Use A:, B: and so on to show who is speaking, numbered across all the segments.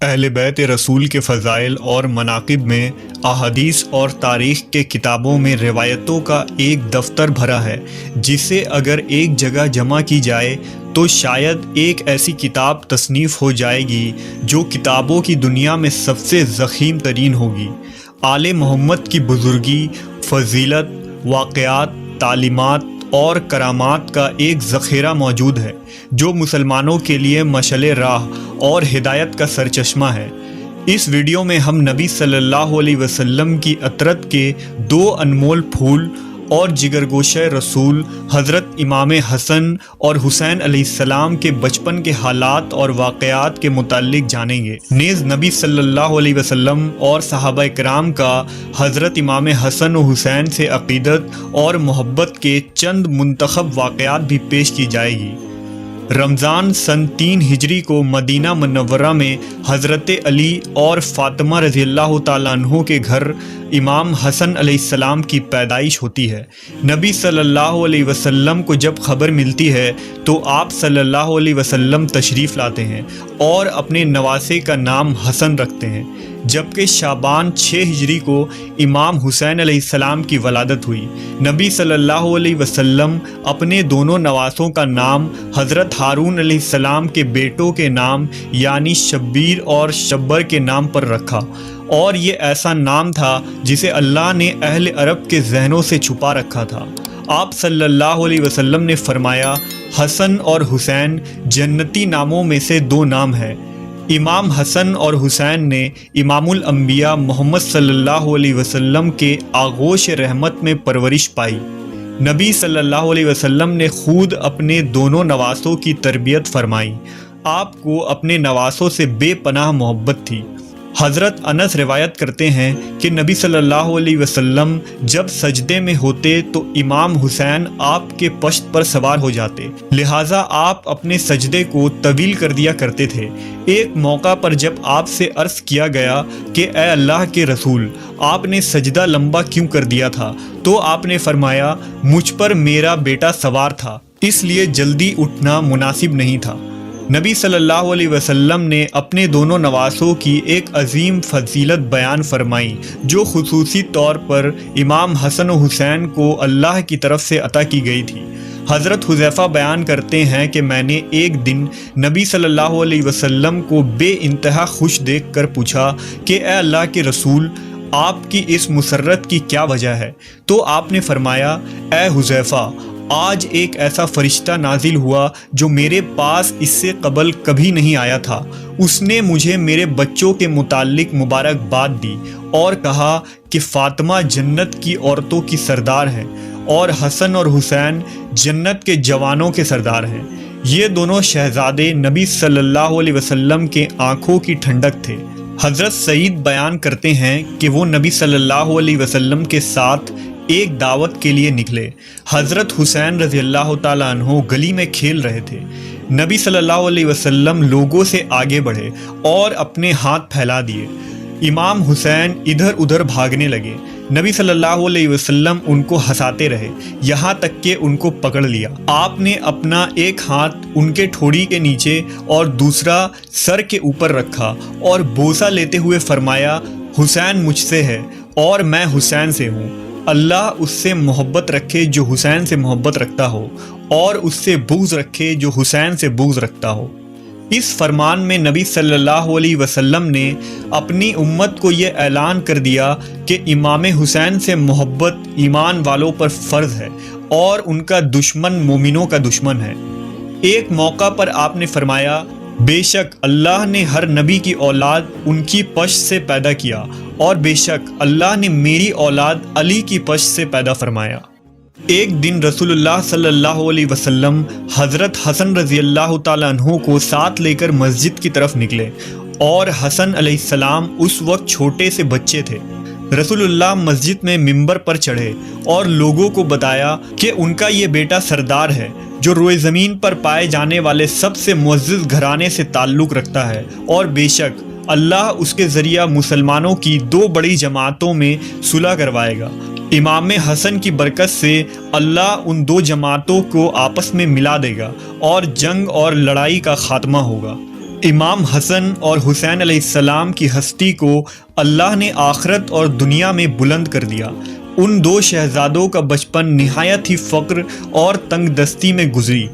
A: اہل بیت رسول کے فضائل اور مناقب میں احادیث اور تاریخ کے کتابوں میں روایتوں کا ایک دفتر بھرا ہے، جسے اگر ایک جگہ جمع کی جائے تو شاید ایک ایسی کتاب تصنیف ہو جائے گی جو کتابوں کی دنیا میں سب سے ضخیم ترین ہوگی۔ آل محمد کی بزرگی، فضیلت، واقعات، تعلیمات اور کرامات کا ایک ذخیرہ موجود ہے جو مسلمانوں کے لیے مشعل راہ اور ہدایت کا سرچشمہ ہے۔ اس ویڈیو میں ہم نبی صلی اللہ علیہ وسلم کی عطرت کے دو انمول پھول اور جگرگوشہ رسول حضرت امام حسن اور حسین علیہ السلام کے بچپن کے حالات اور واقعات کے متعلق جانیں گے۔ نیز نبی صلی اللہ علیہ وسلم اور صحابہ کرام کا حضرت امام حسن و حسین سے عقیدت اور محبت کے چند منتخب واقعات بھی پیش کی جائے گی۔ رمضان سن 3 ہجری کو مدینہ منورہ میں حضرت علی اور فاطمہ رضی اللہ تعالیٰ عنہ کے گھر امام حسن علیہ السلام کی پیدائش ہوتی ہے۔ نبی صلی اللہ علیہ وسلم کو جب خبر ملتی ہے تو آپ صلی اللہ علیہ وسلم تشریف لاتے ہیں اور اپنے نواسے کا نام حسن رکھتے ہیں، جبکہ شعبان 6 ہجری کو امام حسین علیہ السلام کی ولادت ہوئی۔ نبی صلی اللہ علیہ وسلم اپنے دونوں نواسوں کا نام حضرت ہارون علیہ السلام کے بیٹوں کے نام یعنی شبیر اور شبر کے نام پر رکھا، اور یہ ایسا نام تھا جسے اللہ نے اہل عرب کے ذہنوں سے چھپا رکھا تھا۔ آپ صلی اللہ علیہ وسلم نے فرمایا، حسن اور حسین جنتی ناموں میں سے 2 نام ہیں۔ امام حسن اور حسین نے امام الانبیاء محمد صلی اللہ علیہ وسلم کے آغوش رحمت میں پرورش پائی۔ نبی صلی اللہ علیہ وسلم نے خود اپنے دونوں نواسوں کی تربیت فرمائی۔ آپ کو اپنے نواسوں سے بے پناہ محبت تھی۔ حضرت انس روایت کرتے ہیں کہ نبی صلی اللہ علیہ وسلم جب سجدے میں ہوتے تو امام حسین آپ کے پشت پر سوار ہو جاتے، لہٰذا آپ اپنے سجدے کو طویل کر دیا کرتے تھے۔ ایک موقع پر جب آپ سے عرض کیا گیا کہ اے اللہ کے رسول، آپ نے سجدہ لمبا کیوں کر دیا تھا؟ تو آپ نے فرمایا، مجھ پر میرا بیٹا سوار تھا، اس لیے جلدی اٹھنا مناسب نہیں تھا۔ نبی صلی اللہ علیہ وسلم نے اپنے دونوں نواسوں کی ایک عظیم فضیلت بیان فرمائی جو خصوصی طور پر امام حسن و حسین کو اللہ کی طرف سے عطا کی گئی تھی۔ حضرت حذیفہ بیان کرتے ہیں کہ میں نے ایک دن نبی صلی اللہ علیہ وسلم کو بے انتہا خوش دیکھ کر پوچھا کہ اے اللہ کے رسول، آپ کی اس مسرت کی کیا وجہ ہے؟ تو آپ نے فرمایا، اے حذیفہ، آج ایک ایسا فرشتہ نازل ہوا جو میرے پاس اس سے قبل کبھی نہیں آیا تھا۔ اس نے مجھے میرے بچوں کے متعلق مبارکباد دی اور کہا کہ فاطمہ جنت کی عورتوں کی سردار ہیں اور حسن اور حسین جنت کے جوانوں کے سردار ہیں۔ یہ دونوں شہزادے نبی صلی اللہ علیہ وسلم کے آنکھوں کی ٹھنڈک تھے۔ حضرت سعید بیان کرتے ہیں کہ وہ نبی صلی اللہ علیہ وسلم کے ساتھ ایک دعوت کے لیے نکلے۔ حضرت حسین رضی اللہ تعالیٰ عنہ گلی میں کھیل رہے تھے۔ نبی صلی اللہ علیہ وسلم لوگوں سے آگے بڑھے اور اپنے ہاتھ پھیلا دیے۔ امام حسین ادھر ادھر بھاگنے لگے۔ نبی صلی اللہ علیہ وسلم ان کو ہنساتے رہے یہاں تک کہ ان کو پکڑ لیا۔ آپ نے اپنا ایک ہاتھ ان کے ٹھوڑی کے نیچے اور دوسرا سر کے اوپر رکھا اور بوسہ لیتے ہوئے فرمایا، حسین مجھ سے ہے اور میں حسین سے ہوں۔ اللہ اس سے محبت رکھے جو حسین سے محبت رکھتا ہو، اور اس سے بغض رکھے جو حسین سے بغض رکھتا ہو۔ اس فرمان میں نبی صلی اللہ علیہ وسلم نے اپنی امت کو یہ اعلان کر دیا کہ امام حسین سے محبت ایمان والوں پر فرض ہے اور ان کا دشمن مومنوں کا دشمن ہے۔ ایک موقع پر آپ نے فرمایا، بے شک اللہ نے ہر نبی کی اولاد ان کی پشت سے پیدا کیا، اور بے شک اللہ نے میری اولاد علی کی پشت سے پیدا فرمایا۔ ایک دن رسول اللہ صلی اللہ علیہ وسلم حضرت حسن رضی اللہ تعالیٰ عنہ کو ساتھ لے کر مسجد کی طرف نکلے، اور حسن علیہ السلام اس وقت چھوٹے سے بچے تھے۔ رسول اللہ مسجد میں ممبر پر چڑھے اور لوگوں کو بتایا کہ ان کا یہ بیٹا سردار ہے جو روئے زمین پر پائے جانے والے سب سے معزز گھرانے سے تعلق رکھتا ہے، اور بے شک اللہ اس کے ذریعہ مسلمانوں کی 2 بڑی جماعتوں میں صلح کروائے گا۔ امام حسن کی برکت سے اللہ ان 2 جماعتوں کو آپس میں ملا دے گا اور جنگ اور لڑائی کا خاتمہ ہوگا۔ امام حسن اور حسین علیہ السلام کی ہستی کو اللہ نے آخرت اور دنیا میں بلند کر دیا۔ ان دو شہزادوں کا بچپن نہایت ہی فقر اور تنگ دستی میں گزری،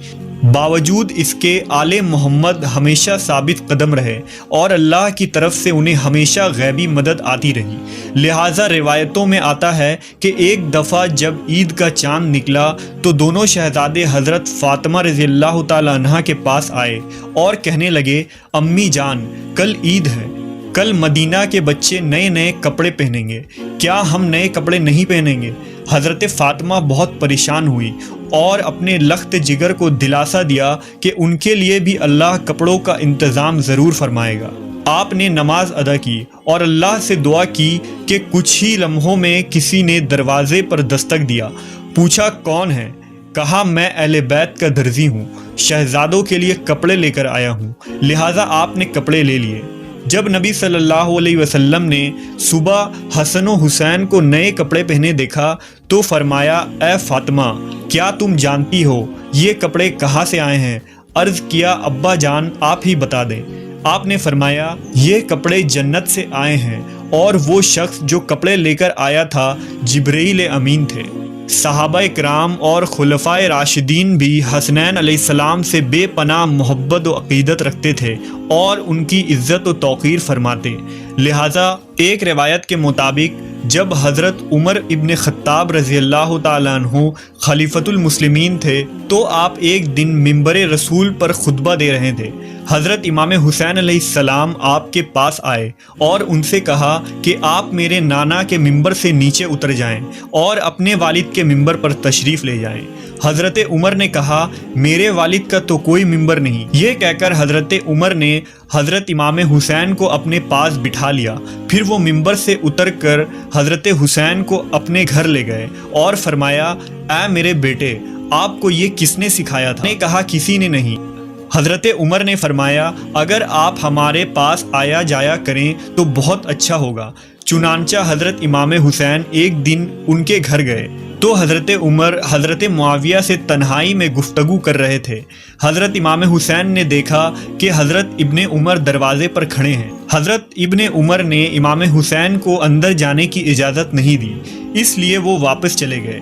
A: باوجود اس کے آل محمد ہمیشہ ثابت قدم رہے اور اللہ کی طرف سے انہیں ہمیشہ غیبی مدد آتی رہی۔ لہٰذا روایتوں میں آتا ہے کہ ایک دفعہ جب عید کا چاند نکلا تو دونوں شہزادے حضرت فاطمہ رضی اللہ تعالیٰ عنہا کے پاس آئے اور کہنے لگے، امی جان، کل عید ہے، کل مدینہ کے بچے نئے نئے کپڑے پہنیں گے، کیا ہم نئے کپڑے نہیں پہنیں گے؟ حضرت فاطمہ بہت پریشان ہوئی اور اپنے لخت جگر کو دلاسا دیا کہ ان کے لیے بھی اللہ کپڑوں کا انتظام ضرور فرمائے گا۔ آپ نے نماز ادا کی اور اللہ سے دعا کی کہ کچھ ہی لمحوں میں کسی نے دروازے پر دستک دیا۔ پوچھا کون ہے؟ کہا میں اہل بیت کا درزی ہوں، شہزادوں کے لیے کپڑے لے کر آیا ہوں، لہٰذا آپ نے کپڑے لے لیے۔ جب نبی صلی اللہ علیہ وسلم نے صبح حسن و حسین کو نئے کپڑے پہنے دیکھا تو فرمایا، اے فاطمہ، کیا تم جانتی ہو یہ کپڑے کہاں سے آئے ہیں؟ عرض کیا، ابا جان آپ ہی بتا دیں۔ آپ نے فرمایا، یہ کپڑے جنت سے آئے ہیں اور وہ شخص جو کپڑے لے کر آیا تھا جبرائیل امین تھے۔ صحابہ کرام اور خلفائے راشدین بھی حسنین علیہ السلام سے بے پناہ محبت و عقیدت رکھتے تھے اور ان کی عزت و توقیر فرماتے۔ لہٰذا ایک روایت کے مطابق جب حضرت عمر ابن خطاب رضی اللہ تعالیٰ عنہ خلیفۃ المسلمین تھے تو آپ ایک دن منبر رسول پر خطبہ دے رہے تھے۔ حضرت امام حسین علیہ السلام آپ کے پاس آئے اور ان سے کہا کہ آپ میرے نانا کے منبر سے نیچے اتر جائیں اور اپنے والد کے منبر پر تشریف لے جائیں۔ حضرت عمر نے کہا، میرے والد کا تو کوئی منبر نہیں۔ یہ کہہ کر حضرت عمر نے حضرت امام حسین کو اپنے پاس بٹھا لیا، پھر وہ منبر سے اتر کر حضرت حسین کو اپنے گھر لے گئے اور فرمایا، اے میرے بیٹے، آپ کو یہ کس نے سکھایا تھا؟ نے کہا، کسی نے نہیں۔ حضرت عمر نے فرمایا، اگر آپ ہمارے پاس آیا جایا کریں تو بہت اچھا ہوگا۔ چنانچہ حضرت امام حسین ایک دن ان کے گھر گئے تو حضرت عمر حضرت معاویہ سے تنہائی میں گفتگو کر رہے تھے۔ حضرت امام حسین نے دیکھا کہ حضرت ابن عمر دروازے پر کھڑے ہیں۔ حضرت ابن عمر نے امام حسین کو اندر جانے کی اجازت نہیں دی، اس لیے وہ واپس چلے گئے۔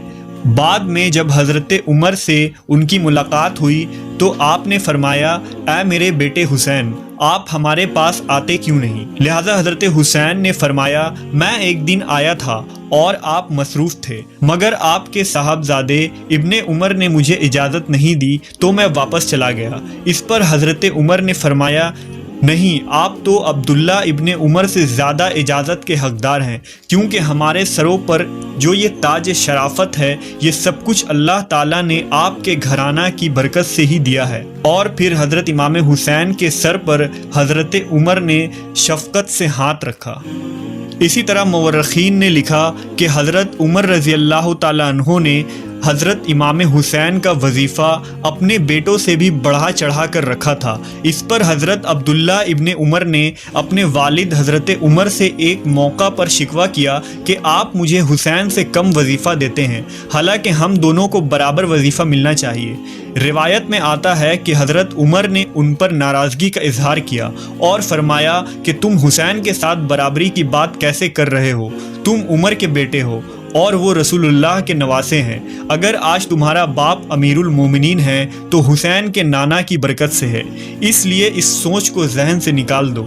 A: بعد میں جب حضرت عمر سے ان کی ملاقات ہوئی تو آپ نے فرمایا، اے میرے بیٹے حسین، آپ ہمارے پاس آتے کیوں نہیں؟ لہٰذا حضرت حسین نے فرمایا، میں ایک دن آیا تھا اور آپ مصروف تھے، مگر آپ کے صاحبزادے ابن عمر نے مجھے اجازت نہیں دی تو میں واپس چلا گیا۔ اس پر حضرت عمر نے فرمایا، نہیں، آپ تو عبداللہ ابن عمر سے زیادہ اجازت کے حقدار ہیں، کیونکہ ہمارے سروں پر جو یہ تاج شرافت ہے یہ سب کچھ اللہ تعالیٰ نے آپ کے گھرانہ کی برکت سے ہی دیا ہے۔ اور پھر حضرت امام حسین کے سر پر حضرت عمر نے شفقت سے ہاتھ رکھا۔ اسی طرح مورخین نے لکھا کہ حضرت عمر رضی اللہ تعالیٰ عنہ نے حضرت امام حسین کا وظیفہ اپنے بیٹوں سے بھی بڑھا چڑھا کر رکھا تھا۔ اس پر حضرت عبداللہ ابن عمر نے اپنے والد حضرت عمر سے ایک موقع پر شکوہ کیا کہ آپ مجھے حسین سے کم وظیفہ دیتے ہیں، حالانکہ ہم دونوں کو برابر وظیفہ ملنا چاہیے۔ روایت میں آتا ہے کہ حضرت عمر نے ان پر ناراضگی کا اظہار کیا اور فرمایا کہ تم حسین کے ساتھ برابری کی بات کیسے کر رہے ہو؟ تم عمر کے بیٹے ہو اور وہ رسول اللہ کے نواسے ہیں۔ اگر آج تمہارا باپ امیر المومنین ہے تو حسین کے نانا کی برکت سے ہے، اس لیے اس سوچ کو ذہن سے نکال دو۔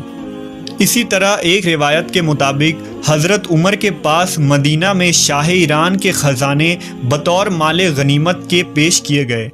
A: اسی طرح ایک روایت کے مطابق حضرت عمر کے پاس مدینہ میں شاہ ایران کے خزانے بطور مال غنیمت کے پیش کیے گئے۔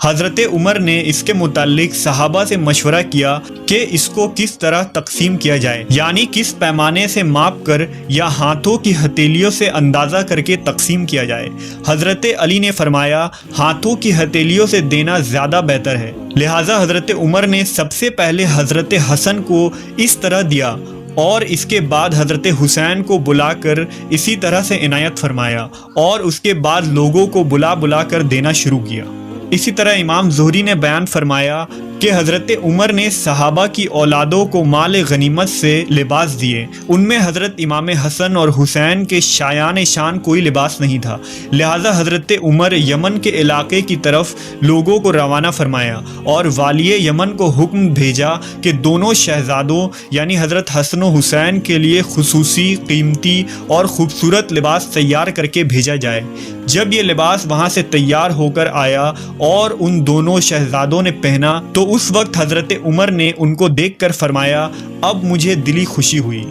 A: حضرت عمر نے اس کے متعلق صحابہ سے مشورہ کیا کہ اس کو کس طرح تقسیم کیا جائے، یعنی کس پیمانے سے ماپ کر یا ہاتھوں کی ہتھیلیوں سے اندازہ کر کے تقسیم کیا جائے۔ حضرت علی نے فرمایا، ہاتھوں کی ہتھیلیوں سے دینا زیادہ بہتر ہے۔ لہٰذا حضرت عمر نے سب سے پہلے حضرت حسن کو اس طرح دیا اور اس کے بعد حضرت حسین کو بلا کر اسی طرح سے عنایت فرمایا اور اس کے بعد لوگوں کو بلا بلا کر دینا شروع کیا۔ اسی طرح امام زہری نے بیان فرمایا کہ حضرت عمر نے صحابہ کی اولادوں کو مال غنیمت سے لباس دیے۔ ان میں حضرت امام حسن اور حسین کے شایان شان کوئی لباس نہیں تھا، لہٰذا حضرت عمر یمن کے علاقے کی طرف لوگوں کو روانہ فرمایا اور والی یمن کو حکم بھیجا کہ دونوں شہزادوں یعنی حضرت حسن و حسین کے لیے خصوصی، قیمتی اور خوبصورت لباس تیار کر کے بھیجا جائے۔ جب یہ لباس وہاں سے تیار ہو کر آیا اور ان دونوں شہزادوں نے پہنا تو اس وقت حضرت عمر نے ان کو دیکھ کر فرمایا، اب مجھے دلی خوشی ہوئی۔